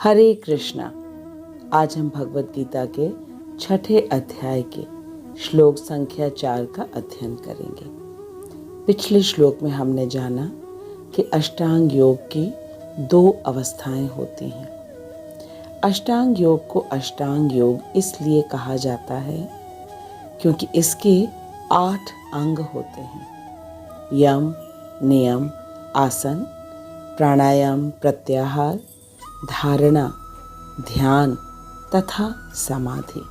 हरे कृष्णा। आज हम भगवत गीता के 6ठे अध्याय के श्लोक संख्या 4 का अध्ययन करेंगे। पिछले श्लोक में हमने जाना कि अष्टांग योग की 2 अवस्थाएं होती हैं। अष्टांग योग को अष्टांग योग इसलिए कहा जाता है क्योंकि इसके 8 अंग होते हैं। यम, नियम, आसन, प्राणायाम, प्रत्याहार, धारणा, ध्यान तथा समाधि।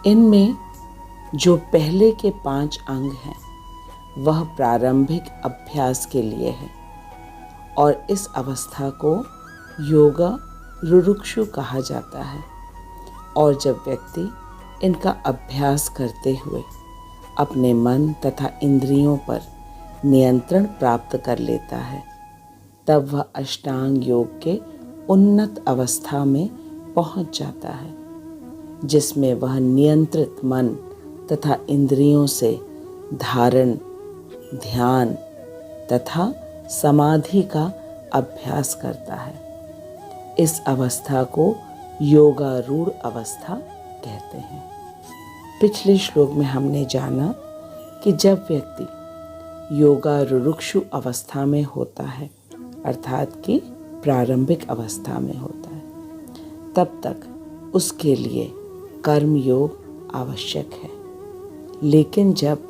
इनमें जो पहले के 5 अंग हैं वह प्रारंभिक अभ्यास के लिए है और इस अवस्था को योगा रुरुक्षु कहा जाता है। और जब व्यक्ति इनका अभ्यास करते हुए अपने मन तथा इंद्रियों पर नियंत्रण प्राप्त कर लेता है तब वह अष्टांग योग के उन्नत अवस्था में पहुंच जाता है, जिसमें वह नियंत्रित मन तथा इंद्रियों से धारण, ध्यान तथा समाधि का अभ्यास करता है। इस अवस्था को योगारूढ़ अवस्था कहते हैं। पिछले श्लोक में हमने जाना कि जब व्यक्ति योगारूढ़ अवस्था में होता है, अर्थात कि प्रारंभिक अवस्था में होता है, तब तक उसके लिए कर्म योग आवश्यक है। लेकिन जब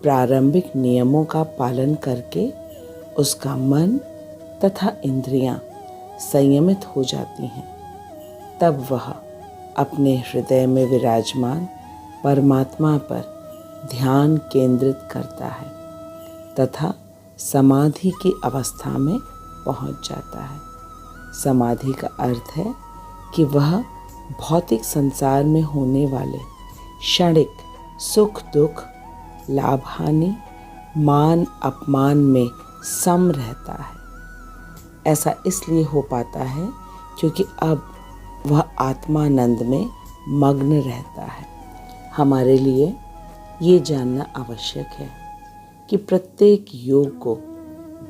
प्रारंभिक नियमों का पालन करके उसका मन तथा इंद्रियां संयमित हो जाती हैं, तब वह अपने हृदय में विराजमान परमात्मा पर ध्यान केंद्रित करता है तथा समाधि की अवस्था में पहुंच जाता है। समाधि का अर्थ है कि वह भौतिक संसार में होने वाले क्षणिक सुख दुख, लाभ हानि, मान अपमान में सम रहता है। ऐसा इसलिए हो पाता है क्योंकि अब वह आत्मानंद में मग्न रहता है। हमारे लिए ये जानना आवश्यक है कि प्रत्येक योग को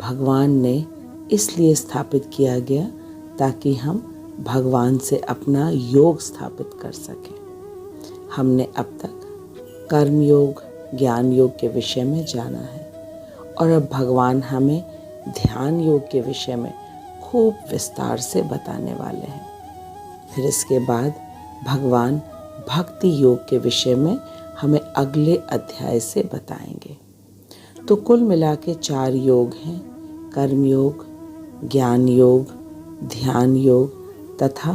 भगवान ने इसलिए स्थापित किया गया ताकि हम भगवान से अपना योग स्थापित कर सकें। हमने अब तक कर्म योग, ज्ञान योग के विषय में जाना है और अब भगवान हमें ध्यान योग के विषय में खूब विस्तार से बताने वाले हैं। फिर इसके बाद भगवान भक्ति योग के विषय में हमें अगले अध्याय से बताएंगे। तो कुल मिला के 4 योग हैं: कर्म योग, ज्ञान योग, ध्यान योग तथा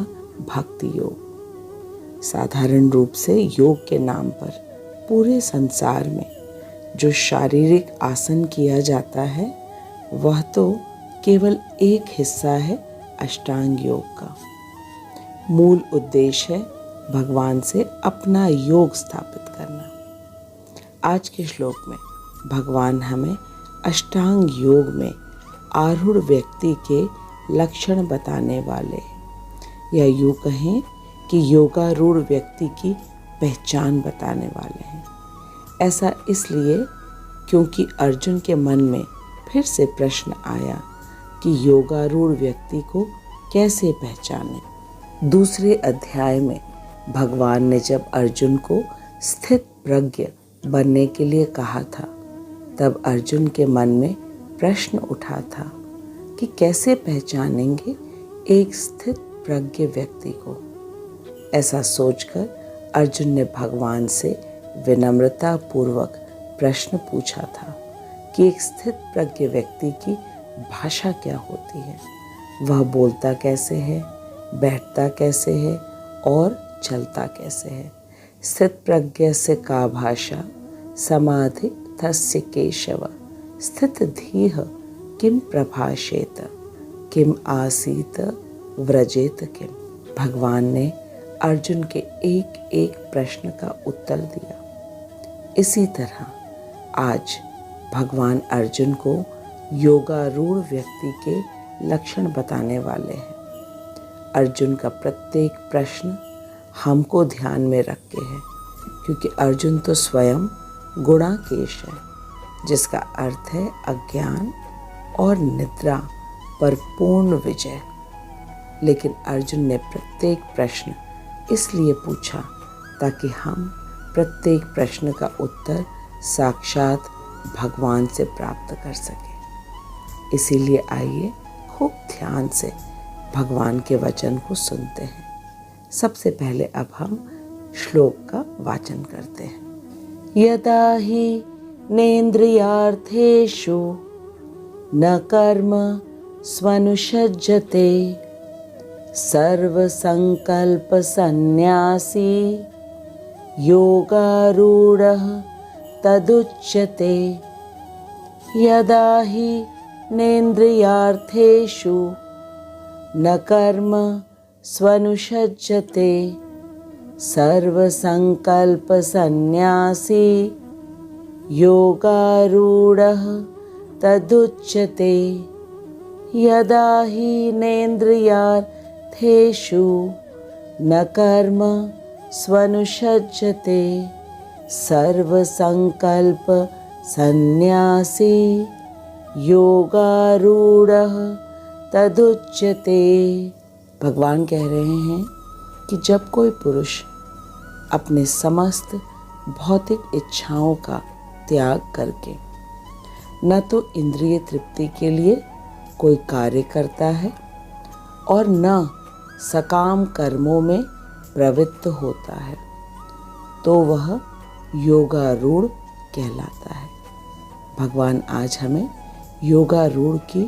भक्ति योग। साधारण रूप से योग के नाम पर पूरे संसार में जो शारीरिक आसन किया जाता है वह तो केवल एक हिस्सा है अष्टांग योग का। मूल उद्देश्य है भगवान से अपना योग स्थापित करना। आज के श्लोक में भगवान हमें अष्टांग योग में आरूढ़ व्यक्ति के लक्षण बताने वाले, या यूँ कहें कि योगारूढ़ व्यक्ति की पहचान बताने वाले हैं। ऐसा इसलिए क्योंकि अर्जुन के मन में फिर से प्रश्न आया कि योगारूढ़ व्यक्ति को कैसे पहचाने। दूसरे अध्याय में भगवान ने जब अर्जुन को स्थित प्रज्ञ बनने के लिए कहा था, तब अर्जुन के मन में प्रश्न उठा था कि कैसे पहचानेंगे एक स्थित प्रज्ञ व्यक्ति को। ऐसा सोचकर अर्जुन ने भगवान से विनम्रता पूर्वक प्रश्न पूछा था कि एक स्थित प्रज्ञ व्यक्ति की भाषा क्या होती है, वह बोलता कैसे है, बैठता कैसे है और चलता कैसे है। स्थित प्रज्ञ से का भाषा समाधि तस्य केशव स्थित धीः किम प्रभाषेत किम आसीत व्रजेत किम। भगवान ने अर्जुन के एक एक प्रश्न का उत्तर दिया। इसी तरह आज भगवान अर्जुन को योगारूढ़ व्यक्ति के लक्षण बताने वाले हैं। अर्जुन का प्रत्येक प्रश्न हमको ध्यान में रख के है, क्योंकि अर्जुन तो स्वयं गुणाकेश है, जिसका अर्थ है अज्ञान और निद्रा पर पूर्ण विजय। लेकिन अर्जुन ने प्रत्येक प्रश्न इसलिए पूछा ताकि हम प्रत्येक प्रश्न का उत्तर साक्षात भगवान से प्राप्त कर सकें। इसीलिए आइए खूब ध्यान से भगवान के वचन को सुनते हैं। सबसे पहले अब हम श्लोक का वाचन करते हैं। यदा हि नेन्द्रियार्थेषु न कर्म स्वनुषज्जते सर्वसंकल्प सन्न्यासी योगारूढ़ः तदुच्यते। यदा हि नेन्द्रियार्थेषु न कर्म स्वनुषज्जते सर्वसंकल्प सन्न्यासी योगारूढ़ः तदुच्यते। यदा हि नेन्द्रियार्थेषु न कर्म स्वनुषज्जते सर्वसंकल्प सन्न्यासी योगारूढ़ः तदुच्यते। भगवान कह रहे हैं कि जब कोई पुरुष अपने समस्त भौतिक इच्छाओं का त्याग करके न तो इंद्रिय तृप्ति के लिए कोई कार्य करता है और न सकाम कर्मों में प्रवृत्त होता है तो वह योगारूढ़ कहलाता है। भगवान आज हमें योगारूढ़ की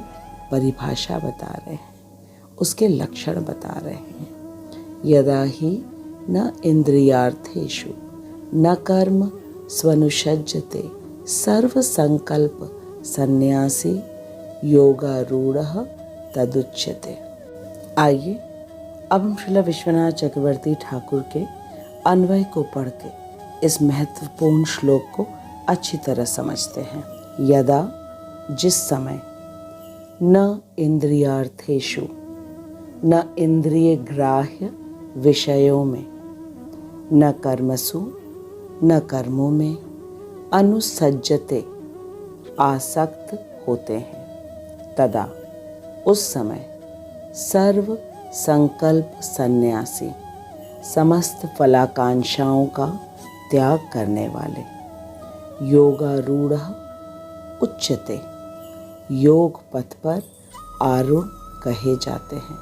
परिभाषा बता रहे हैं, उसके लक्षण बता रहे हैं। यदा ही न इंद्रियार्थेषु न कर्म स्वनुषज्जते सर्व संकल्प सन्यासी योगारूढ़ः तदुच्यते। आइए अब हम श्रील विश्वनाथ चक्रवर्ती ठाकुर के अन्वय को पढ़ के इस महत्वपूर्ण श्लोक को अच्छी तरह समझते हैं। यदा जिस समय, न इंद्रियार्थेषु न इंद्रिय ग्राह्य विषयों में, न कर्मसु न कर्मों में, अनुसज्जते आसक्त होते हैं, तदा उस समय सर्व संकल्प सन्यासी समस्त फलाकांक्षाओं का त्याग करने वाले योगारूढ़ः उच्यते योग पथ पर आरूढ़ कहे जाते हैं।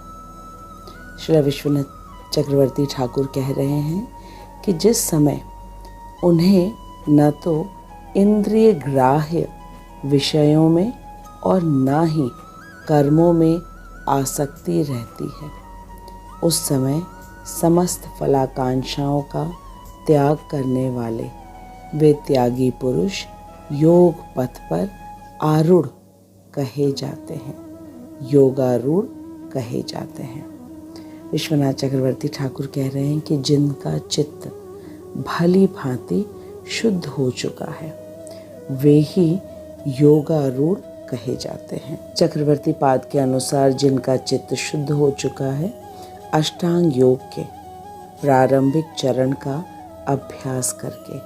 श्री विश्वनाथ चक्रवर्ती ठाकुर कह रहे हैं कि जिस समय उन्हें न तो इंद्रिय ग्राह्य विषयों में और न ही कर्मों में आसक्ति रहती है, उस समय समस्त फलाकांक्षाओं का त्याग करने वाले वे त्यागी पुरुष योग पथ पर आरूढ़ कहे जाते हैं, योगारूढ़ कहे जाते हैं। विश्वनाथ चक्रवर्ती ठाकुर कह रहे हैं कि जिनका चित्त भली भांति शुद्ध हो चुका है वे ही योगारूढ़ कहे जाते हैं। चक्रवर्ती पाद के अनुसार जिनका चित्त शुद्ध हो चुका है अष्टांग योग के प्रारंभिक चरण का अभ्यास करके,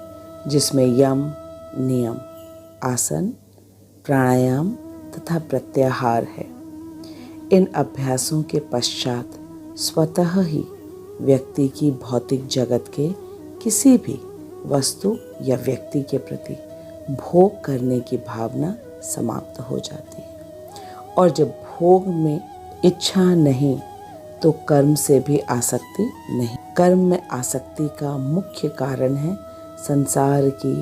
जिसमें यम, नियम, आसन, प्राणायाम तथा प्रत्याहार है, इन अभ्यासों के पश्चात स्वतः ही व्यक्ति की भौतिक जगत के किसी भी वस्तु या व्यक्ति के प्रति भोग करने की भावना समाप्त हो जाती है। और जब भोग में इच्छा नहीं तो कर्म से भी आसक्ति नहीं। कर्म में आसक्ति का मुख्य कारण है संसार की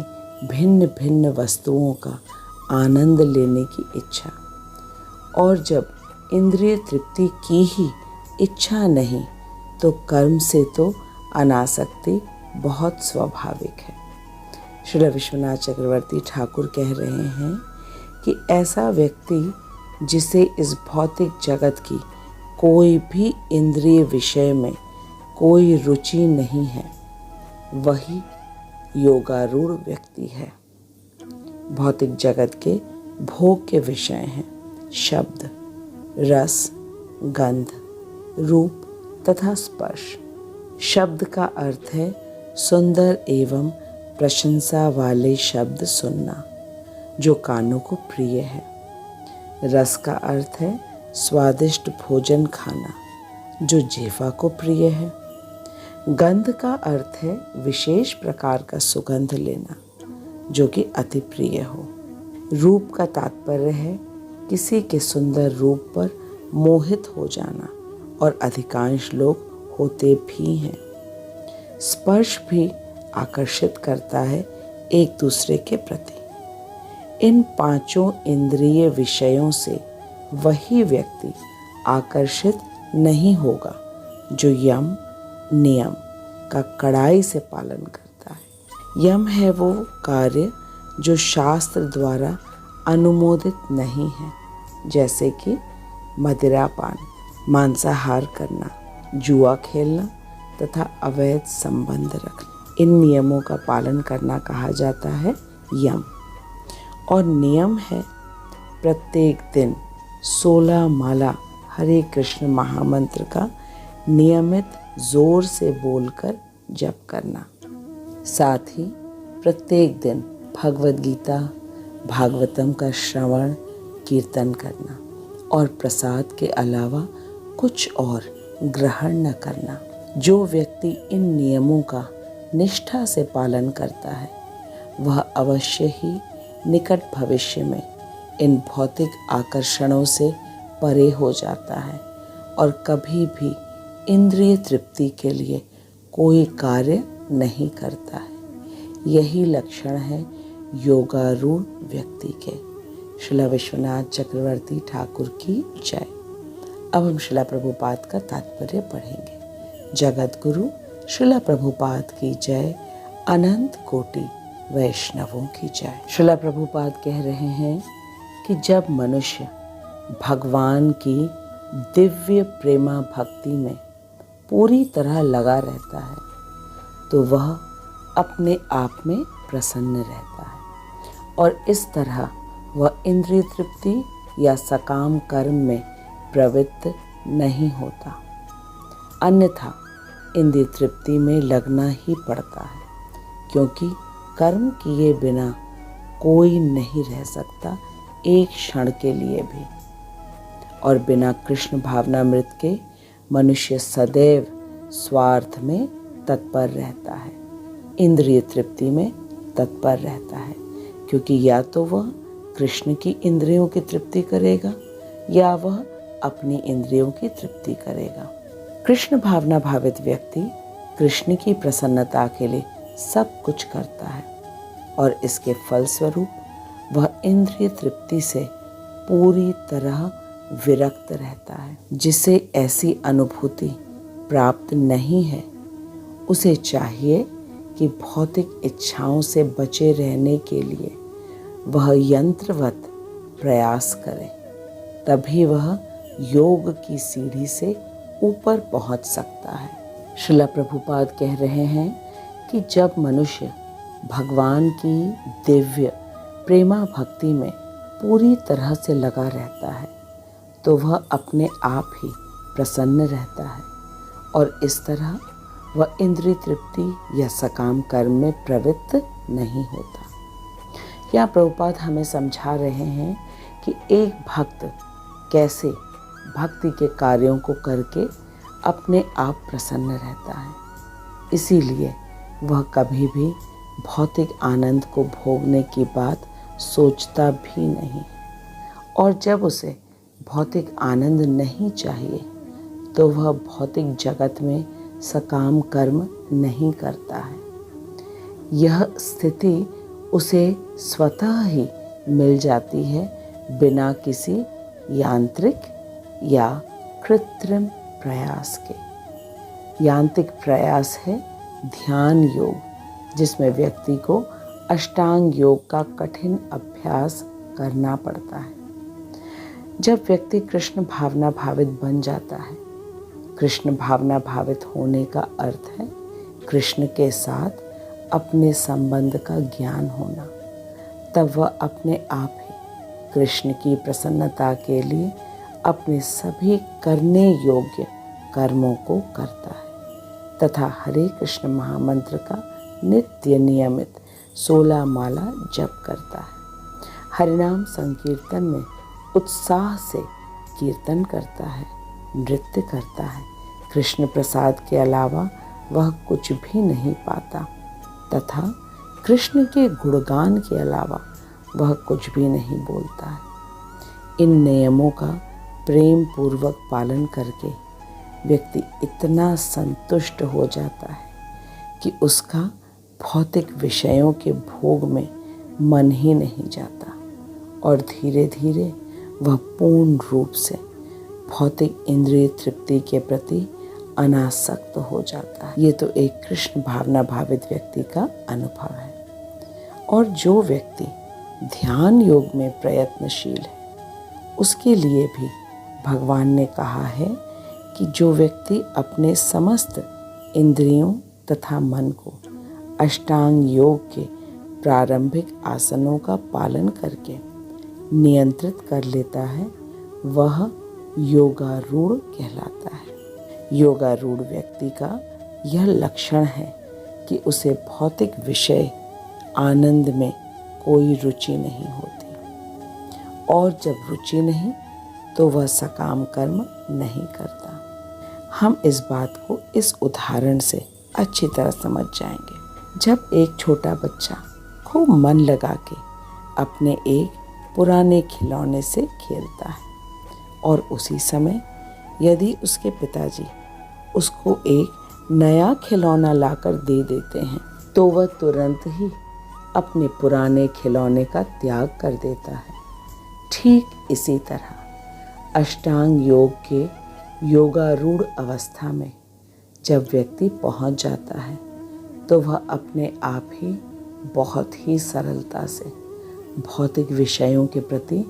भिन्न भिन्न वस्तुओं का आनंद लेने की इच्छा। और जब इंद्रिय तृप्ति की ही इच्छा नहीं तो कर्म से तो अनासक्ति बहुत स्वाभाविक है। श्री विश्वनाथ चक्रवर्ती ठाकुर कह रहे हैं कि ऐसा व्यक्ति जिसे इस भौतिक जगत की कोई भी इंद्रिय विषय में कोई रुचि नहीं है वही योगारूढ़ व्यक्ति है। भौतिक जगत के भोग के विषय हैं शब्द, रस, गंध, रूप तथा स्पर्श। शब्द का अर्थ है सुंदर एवं प्रशंसा वाले शब्द सुनना जो कानों को प्रिय है। रस का अर्थ है स्वादिष्ट भोजन खाना जो जिह्वा को प्रिय है। गंध का अर्थ है विशेष प्रकार का सुगंध लेना जो कि अति प्रिय हो। रूप का तात्पर्य है किसी के सुंदर रूप पर मोहित हो जाना, और अधिकांश लोग होते भी हैं। स्पर्श भी आकर्षित करता है एक दूसरे के प्रति। इन पांचों इंद्रिय विषयों से वही व्यक्ति आकर्षित नहीं होगा जो यम नियम का कड़ाई से पालन करता है। यम है वो कार्य जो शास्त्र द्वारा अनुमोदित नहीं है, जैसे कि मदिरापान, मांसाहार करना, जुआ खेलना तथा अवैध संबंध रखना। इन नियमों का पालन करना कहा जाता है यम। और नियम है प्रत्येक दिन 16 माला हरे कृष्ण महामंत्र का नियमित जोर से बोलकर जप करना। साथ ही प्रत्येक दिन भगवद गीता, भागवतम का श्रवण कीर्तन करना और प्रसाद के अलावा कुछ और ग्रहण न करना। जो व्यक्ति इन नियमों का निष्ठा से पालन करता है वह अवश्य ही निकट भविष्य में इन भौतिक आकर्षणों से परे हो जाता है और कभी भी इंद्रिय तृप्ति के लिए कोई कार्य नहीं करता है। यही लक्षण है योगारूढ़ व्यक्ति के। श्रील विश्वनाथ चक्रवर्ती ठाकुर की जय। अब हम श्रील प्रभुपाद का तात्पर्य पढ़ेंगे। जगत गुरु श्रील प्रभुपाद की जय। अनंत कोटि वैष्णवों की जय। श्रील प्रभुपाद कह रहे हैं कि जब मनुष्य भगवान की दिव्य प्रेमा भक्ति में पूरी तरह लगा रहता है तो वह अपने आप में प्रसन्न रहता है और इस तरह वह इंद्रिय तृप्ति या सकाम कर्म में प्रवृत्त नहीं होता। अन्यथा इंद्रिय तृप्ति में लगना ही पड़ता है, क्योंकि कर्म किए बिना कोई नहीं रह सकता एक क्षण के लिए भी। और बिना कृष्ण भावनामृत के मनुष्य सदैव स्वार्थ में तत्पर रहता है, इंद्रिय तृप्ति में तत्पर रहता है, क्योंकि या तो वह कृष्ण की इंद्रियों की तृप्ति करेगा या वह अपनी इंद्रियों की तृप्ति करेगा। कृष्ण भावना भावित व्यक्ति कृष्ण की प्रसन्नता के लिए सब कुछ करता है और इसके फलस्वरूप वह इंद्रिय तृप्ति से पूरी तरह विरक्त रहता है। जिसे ऐसी अनुभूति प्राप्त नहीं है उसे चाहिए कि भौतिक इच्छाओं से बचे रहने के लिए वह यंत्रवत प्रयास करे, तभी वह योग की सीढ़ी से ऊपर पहुंच सकता है। श्रील प्रभुपाद कह रहे हैं कि जब मनुष्य भगवान की दिव्य प्रेमा भक्ति में पूरी तरह से लगा रहता है तो वह अपने आप ही प्रसन्न रहता है और इस तरह वह इंद्रिय तृप्ति या सकाम कर्म में प्रवृत्त नहीं होता। यहाँ प्रभुपाद हमें समझा रहे हैं कि एक भक्त कैसे भक्ति के कार्यों को करके अपने आप प्रसन्न रहता है। इसीलिए वह कभी भी भौतिक आनंद को भोगने की बात सोचता भी नहीं, और जब उसे भौतिक आनंद नहीं चाहिए तो वह भौतिक जगत में सकाम कर्म नहीं करता है। यह स्थिति उसे स्वतः ही मिल जाती है बिना किसी यांत्रिक या कृत्रिम प्रयास के। यांत्रिक प्रयास है ध्यान योग, जिसमें व्यक्ति को अष्टांग योग का कठिन अभ्यास करना पड़ता है। जब व्यक्ति कृष्ण भावना भावित बन जाता है, कृष्ण भावना भावित होने का अर्थ है कृष्ण के साथ अपने संबंध का ज्ञान होना, तब वह अपने आप ही कृष्ण की प्रसन्नता के लिए अपने सभी करने योग्य कर्मों को करता है तथा हरे कृष्ण महामंत्र का नित्य नियमित 16 माला जप करता है। हरिनाम संकीर्तन में उत्साह से कीर्तन करता है, नृत्य करता है, कृष्ण प्रसाद के अलावा वह कुछ भी नहीं पाता तथा कृष्ण के गुणगान के अलावा वह कुछ भी नहीं बोलता है। इन नियमों का प्रेम पूर्वक पालन करके व्यक्ति इतना संतुष्ट हो जाता है कि उसका भौतिक विषयों के भोग में मन ही नहीं जाता और धीरे धीरे वह पूर्ण रूप से भौतिक इंद्रिय तृप्ति के प्रति अनासक्त हो जाता है। ये तो एक कृष्ण भावना भावित व्यक्ति का अनुभव है। और जो व्यक्ति ध्यान योग में प्रयत्नशील है उसके लिए भी भगवान ने कहा है कि जो व्यक्ति अपने समस्त इंद्रियों तथा मन को अष्टांग योग के प्रारंभिक आसनों का पालन करके नियंत्रित कर लेता है वह योगारूढ़ कहलाता है। योगारूढ़ व्यक्ति का यह लक्षण है कि उसे भौतिक विषय आनंद में कोई रुचि नहीं होती और जब रुचि नहीं तो वह सकाम कर्म नहीं करता। हम इस बात को इस उदाहरण से अच्छी तरह समझ जाएंगे। जब एक छोटा बच्चा खूब मन लगा के अपने एक पुराने खिलौने से खेलता है और उसी समय यदि उसके पिताजी उसको एक नया खिलौना लाकर दे देते हैं तो वह तुरंत ही अपने पुराने खिलौने का त्याग कर देता है। ठीक इसी तरह अष्टांग योग के योगारूढ़ अवस्था में जब व्यक्ति पहुंच जाता है तो वह अपने आप ही बहुत ही सरलता से भौतिक विषयों के प्रति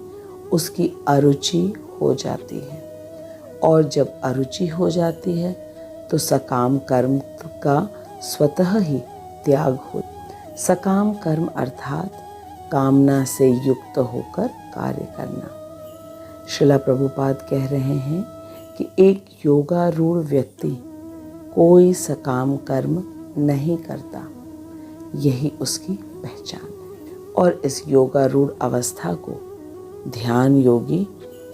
उसकी अरुचि हो जाती है और जब अरुचि हो जाती है तो सकाम कर्म का स्वतः ही त्याग हो। सकाम कर्म अर्थात कामना से युक्त होकर कार्य करना। श्रील प्रभुपाद कह रहे हैं कि एक योगारूढ़ व्यक्ति कोई सकाम कर्म नहीं करता, यही उसकी पहचान है। और इस योगारूढ़ अवस्था को ध्यान योगी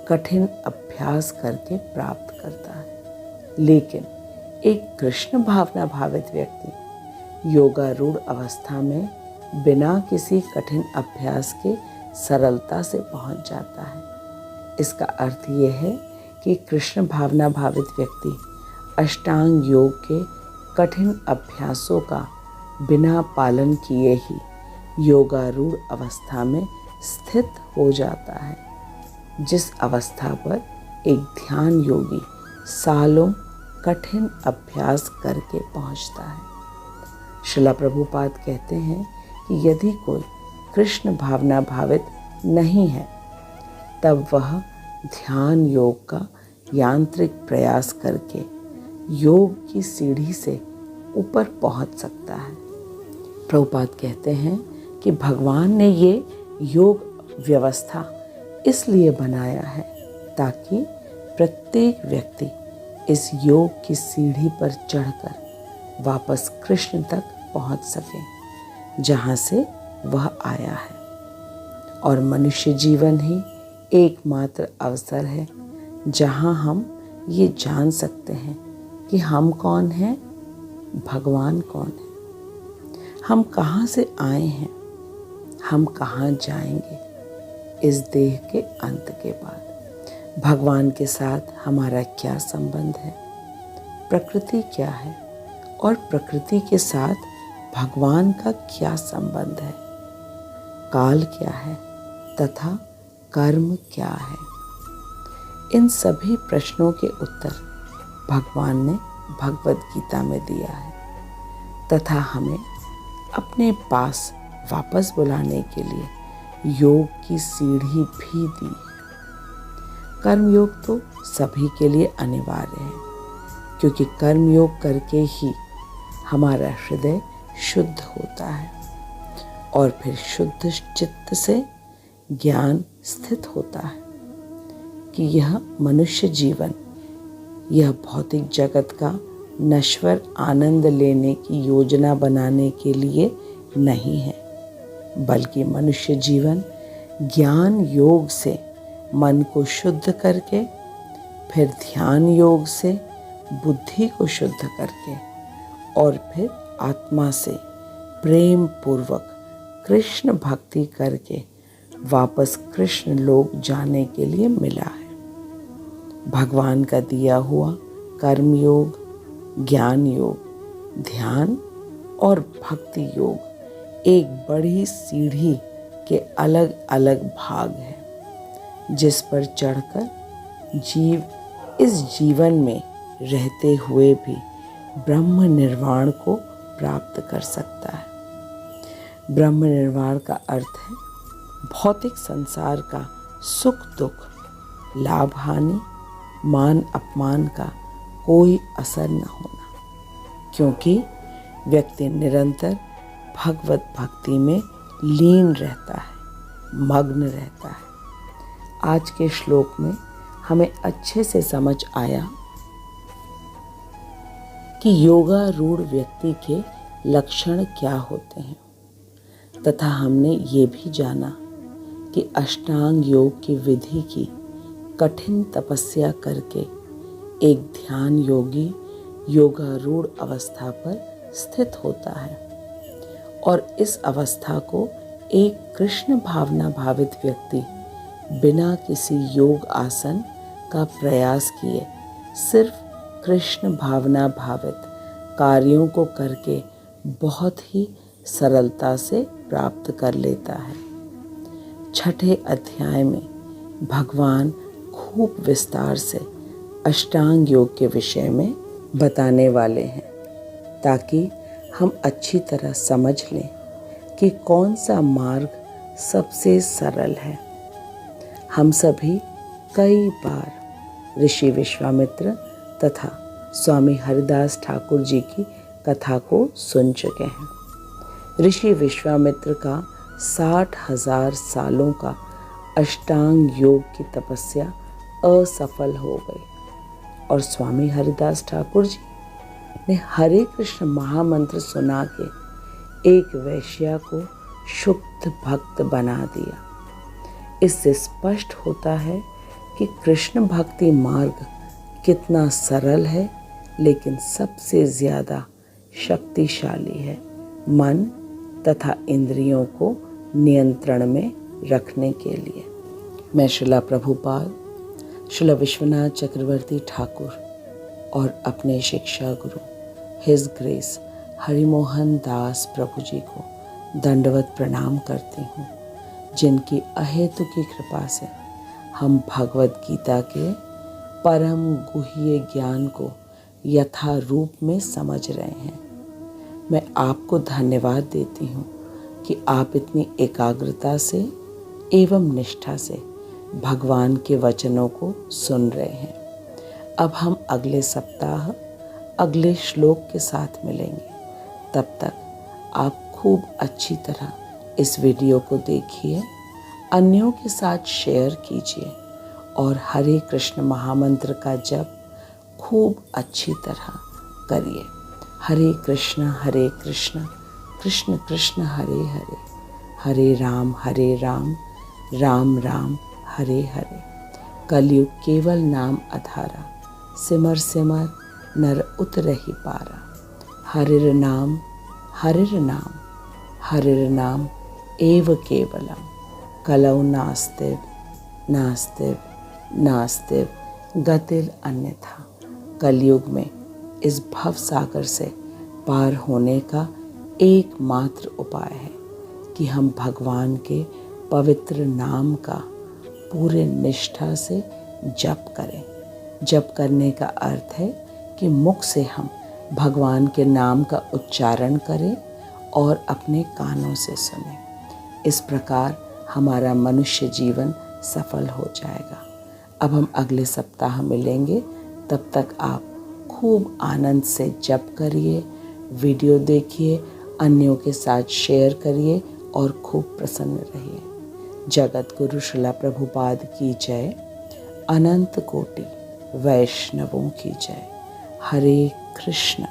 कठिन अभ्यास करके प्राप्त करता है। लेकिन एक कृष्ण भावना भावित व्यक्ति योगारूढ़ अवस्था में बिना किसी कठिन अभ्यास के सरलता से पहुंच जाता है। इसका अर्थ यह है कि कृष्ण भावना भावित व्यक्ति अष्टांग योग के कठिन अभ्यासों का बिना पालन किए ही योगारूढ़ अवस्था में स्थित हो जाता है, जिस अवस्था पर एक ध्यान योगी सालों कठिन अभ्यास करके पहुंचता है। श्रील प्रभुपाद कहते हैं कि यदि कोई कृष्ण भावना भावित नहीं है तब वह ध्यान योग का यांत्रिक प्रयास करके योग की सीढ़ी से ऊपर पहुंच सकता है। प्रभुपाद कहते हैं कि भगवान ने ये योग व्यवस्था इसलिए बनाया है ताकि प्रत्येक व्यक्ति इस योग की सीढ़ी पर चढ़कर वापस कृष्ण तक पहुंच सके जहां से वह आया है। और मनुष्य जीवन ही एकमात्र अवसर है जहां हम ये जान सकते हैं कि हम कौन हैं, भगवान कौन है, हम कहाँ से आए हैं, हम कहाँ जाएंगे इस देह के अंत के बाद, भगवान के साथ हमारा क्या संबंध है, प्रकृति क्या है और प्रकृति के साथ भगवान का क्या संबंध है, काल क्या है तथा कर्म क्या है। इन सभी प्रश्नों के उत्तर भगवान ने भगवद गीता में दिया है तथा हमें अपने पास वापस बुलाने के लिए योग की सीढ़ी भी दी है। कर्मयोग तो सभी के लिए अनिवार्य है क्योंकि कर्मयोग करके ही हमारा हृदय शुद्ध होता है और फिर शुद्ध चित्त से ज्ञान स्थित होता है कि यह मनुष्य जीवन, यह भौतिक जगत का नश्वर आनंद लेने की योजना बनाने के लिए नहीं है, बल्कि मनुष्य जीवन ज्ञान योग से मन को शुद्ध करके फिर ध्यान योग से बुद्धि को शुद्ध करके और फिर आत्मा से प्रेम पूर्वक कृष्ण भक्ति करके वापस कृष्ण लोक जाने के लिए मिला है। भगवान का दिया हुआ कर्म योग, ज्ञान योग, ध्यान और भक्ति योग एक बड़ी सीढ़ी के अलग अलग भाग हैं, जिस पर चढ़कर जीव इस जीवन में रहते हुए भी ब्रह्म निर्वाण को प्राप्त कर सकता है। ब्रह्म निर्वाण का अर्थ है भौतिक संसार का सुख दुख, लाभ हानि, मान अपमान का कोई असर न होना, क्योंकि व्यक्ति निरंतर भगवत भक्ति में लीन रहता है, मग्न रहता है। आज के श्लोक में हमें अच्छे से समझ आया कि योगारूढ़ व्यक्ति के लक्षण क्या होते हैं, तथा हमने ये भी जाना कि अष्टांग योग की विधि की कठिन तपस्या करके एक ध्यान योगी योगारूढ़ अवस्था पर स्थित होता है और इस अवस्था को एक कृष्ण भावना भावित व्यक्ति बिना किसी योग आसन का प्रयास किए सिर्फ कृष्ण भावना भावित कार्यों को करके बहुत ही सरलता से प्राप्त कर लेता है। छठे अध्याय में भगवान खूब विस्तार से अष्टांग योग के विषय में बताने वाले हैं, ताकि हम अच्छी तरह समझ लें कि कौन सा मार्ग सबसे सरल है। हम सभी कई बार ऋषि विश्वामित्र तथा स्वामी हरिदास ठाकुर जी की कथा को सुन चुके हैं। ऋषि विश्वामित्र का 60,000 सालों का अष्टांग योग की तपस्या असफल हो गई और स्वामी हरिदास ठाकुर जी ने हरे कृष्ण महामंत्र सुना के एक वैश्या को शुद्ध भक्त बना दिया। इससे स्पष्ट होता है कि कृष्ण भक्ति मार्ग कितना सरल है, लेकिन सबसे ज़्यादा शक्तिशाली है मन तथा इंद्रियों को नियंत्रण में रखने के लिए। मैं श्रीला प्रभुपाद, श्रीला विश्वनाथ चक्रवर्ती ठाकुर और अपने शिक्षा गुरु हिज ग्रेस हरिमोहन दास प्रभु जी को दंडवत प्रणाम करती हूँ, जिनकी अहेतु की कृपा से हम भगवत गीता के परम गुह्य ज्ञान को यथा रूप में समझ रहे हैं। मैं आपको धन्यवाद देती हूँ कि आप इतनी एकाग्रता से एवं निष्ठा से भगवान के वचनों को सुन रहे हैं। अब हम अगले सप्ताह अगले श्लोक के साथ मिलेंगे। तब तक आप खूब अच्छी तरह इस वीडियो को देखिए, अन्यों के साथ शेयर कीजिए और हरे कृष्ण महामंत्र का जप खूब अच्छी तरह करिए। हरे कृष्ण कृष्ण कृष्ण हरे हरे, हरे राम राम राम हरे हरे। कलयुग केवल नाम आधारा, सिमर सिमर नर उतरहि पारा। हरिर नाम एव केवलम, कलौ नास्तिव गतिर अन्यथा। कलयुग में इस भव सागर से पार होने का एकमात्र उपाय है कि हम भगवान के पवित्र नाम का पूरे निष्ठा से जप करें। जप करने का अर्थ है कि मुख से हम भगवान के नाम का उच्चारण करें और अपने कानों से सुनें। इस प्रकार हमारा मनुष्य जीवन सफल हो जाएगा। अब हम अगले सप्ताह मिलेंगे। तब तक आप खूब आनंद से जप करिए, वीडियो देखिए, अन्यों के साथ शेयर करिए और खूब प्रसन्न रहिए। जगत गुरु श्रीला प्रभुपाद की जय। अनंत कोटि वैष्णवों की जय। हरे कृष्ण।